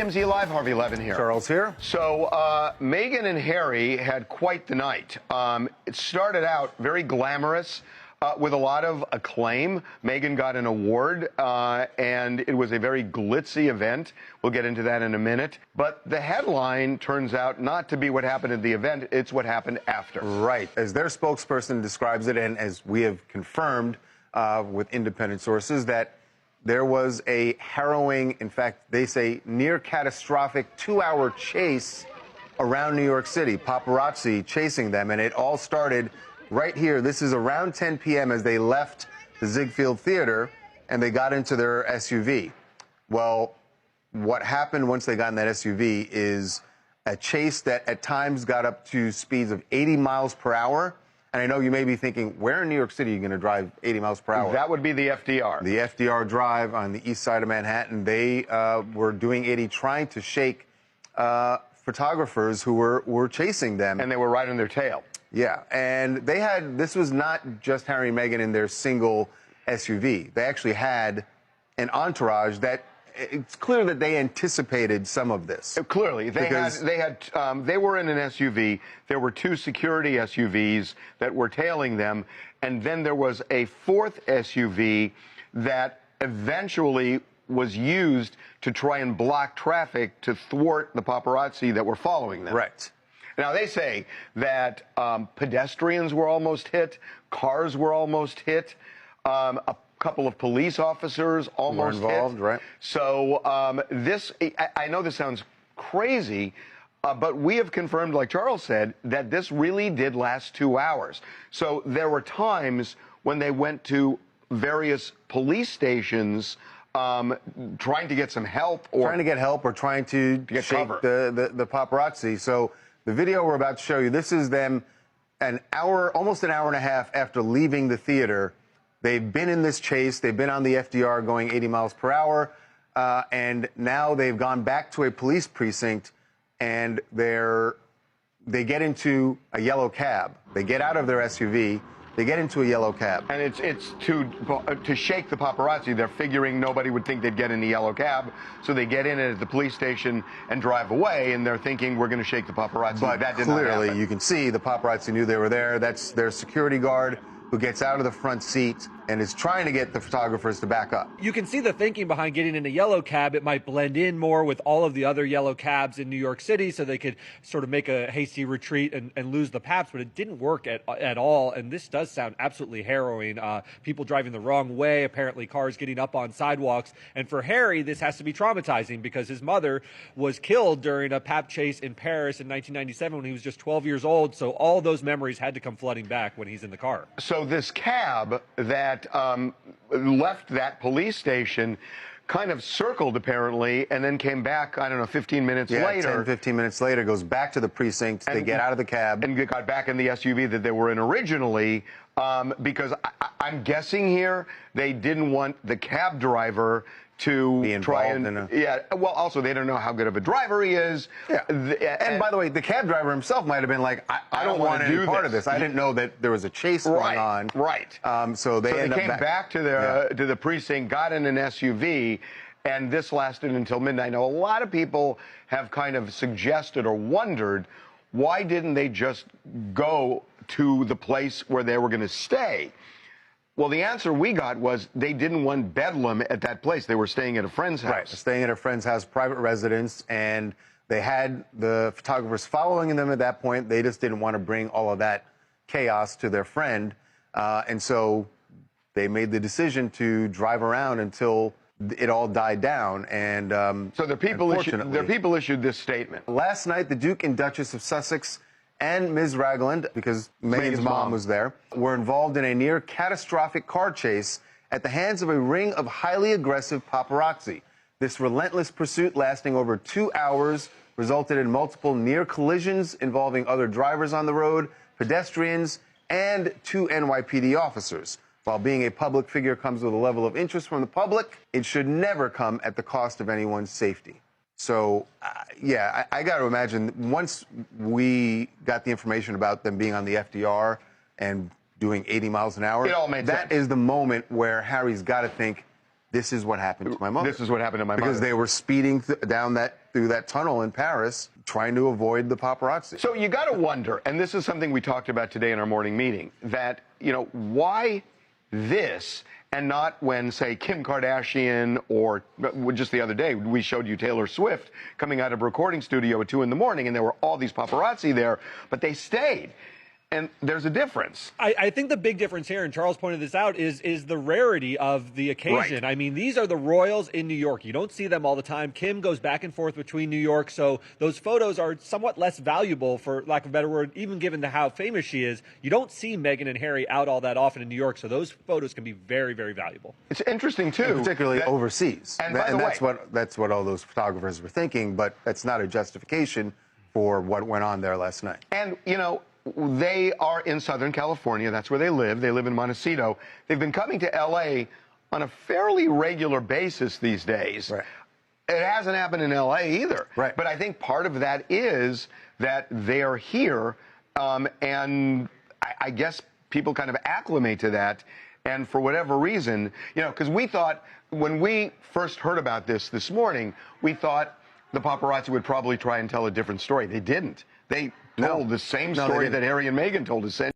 TMZ Live, Harvey Levin here. Charles here. So, Meghan and Harry had quite the night. It started out very glamorous with a lot of acclaim. Meghan got an award, and it was a very glitzy event. We'll get into that in a minute. But the headline turns out not to be what happened at the event, it's what happened after. Right. As their spokesperson describes it, and as we have confirmed with independent sources, that there was a harrowing, in fact, they say near catastrophic 2-hour chase around New York City, paparazzi chasing them. And it all started right here. This is around 10 p.m. as they left the Ziegfeld Theater and they got into their SUV. Well, what happened once they got in that SUV is a chase that at times got up to speeds of 80 miles per hour. And I know you may be thinking, where in New York City are you going to drive 80 miles per hour? That would be the FDR. The FDR Drive on the east side of Manhattan. They were doing 80, trying to shake photographers who were chasing them. And they were right on their tail. Yeah, and they had, this was not just Harry and Meghan in their single SUV. They actually had an entourage that, it's clear that they anticipated some of this. Clearly, they were in an SUV. There were 2 security SUVs that were tailing them, and then there was a 4th SUV that eventually was used to try and block traffic to thwart the paparazzi that were following them. Right. Now, they say that pedestrians were almost hit, cars were almost hit, a couple of police officers almost were involved, hit. right? So I know this sounds crazy, but we have confirmed, like Charles said, that this really did last 2 hours. So there were times when they went to various police stations trying to get some help, or trying to get help, or trying to get shake cover. the paparazzi. So the video we're about to show you, this is them almost an hour and a half after leaving the theater. They've been in this chase. They've been on the FDR going 80 miles per hour. And now they've gone back to a police precinct, and they get into a yellow cab. They get out of their SUV. They get into a yellow cab. And it's to shake the paparazzi. They're figuring nobody would think they'd get in the yellow cab, so they get in it at the police station and drive away, and they're thinking we're going to shake the paparazzi. But that did not clearly, happen. you can see the paparazzi knew they were there. That's their security guard, who gets out of the front seat and is trying to get the photographers to back up. You can see the thinking behind getting in a yellow cab. It might blend in more with all of the other yellow cabs in New York City, so they could sort of make a hasty retreat and lose the paps, but it didn't work at all, and this does sound absolutely harrowing. People driving the wrong way, apparently cars getting up on sidewalks, and for Harry, this has to be traumatizing because his mother was killed during a pap chase in Paris in 1997 when he was just 12 years old, so all those memories had to come flooding back when he's in the car. So this cab that left that police station kind of circled, apparently, and then came back, I don't know, 15 minutes later. 10, 15 minutes later, goes back to the precinct. They get out of the cab. And got back in the SUV that they were in originally, because I'm guessing here they didn't want the cab driver to be try involved and well, also they don't know how good of a driver he is. Yeah. And by the way, the cab driver himself might have been like, I don't want any part of this. I didn't know that there was a chase going on. Right. So they came back to the precinct, got in an SUV, and this lasted until midnight. Now, a lot of people have kind of suggested or wondered, why didn't they just go to the place where they were going to stay? Well, the answer we got was they didn't want bedlam at that place. They were staying at a friend's house. Right, staying at a friend's house, private residence, and they had the photographers following them at that point. They just didn't want to bring all of that chaos to their friend, and so they made the decision to drive around until it all died down. And so their people issued this statement. Last night, the Duke and Duchess of Sussex and Ms. Ragland, because Meghan's mom was there, were involved in a near catastrophic car chase at the hands of a ring of highly aggressive paparazzi. This relentless pursuit, lasting over 2 hours, resulted in multiple near collisions involving other drivers on the road, pedestrians, and 2 NYPD officers. While being a public figure comes with a level of interest from the public, it should never come at the cost of anyone's safety. So, yeah, I got to imagine once we got the information about them being on the FDR and doing 80 miles an hour, it all made sense. That is the moment where Harry's got to think, this is what happened to my mother. This is what happened to my mother. Because they were speeding through that tunnel in Paris, trying to avoid the paparazzi. So you got to wonder, and this is something we talked about today in our morning meeting, that, why this and not when, say, Kim Kardashian or just the other day, we showed you Taylor Swift coming out of a recording studio at 2 in the morning, and there were all these paparazzi there, but they stayed. And there's a difference. I think the big difference here, and Charles pointed this out, is the rarity of the occasion. Right. I mean, these are the royals in New York. You don't see them all the time. Kim goes back and forth between New York, so those photos are somewhat less valuable, for lack of a better word, even given how famous she is. You don't see Meghan and Harry out all that often in New York, so those photos can be very, very valuable. It's interesting, too. And particularly overseas. And by the way, that's what all those photographers were thinking, but that's not a justification for what went on there last night. And, they are in Southern California. That's where they live. They live in Montecito. They've been coming to L.A. on a fairly regular basis these days. Right. It hasn't happened in L.A. either. Right. But I think part of that is that they are here, and I guess people kind of acclimate to that. And for whatever reason, because we thought when we first heard about this morning, we thought the paparazzi would probably try and tell a different story. They didn't. They told the same story that Harry and Meghan told us.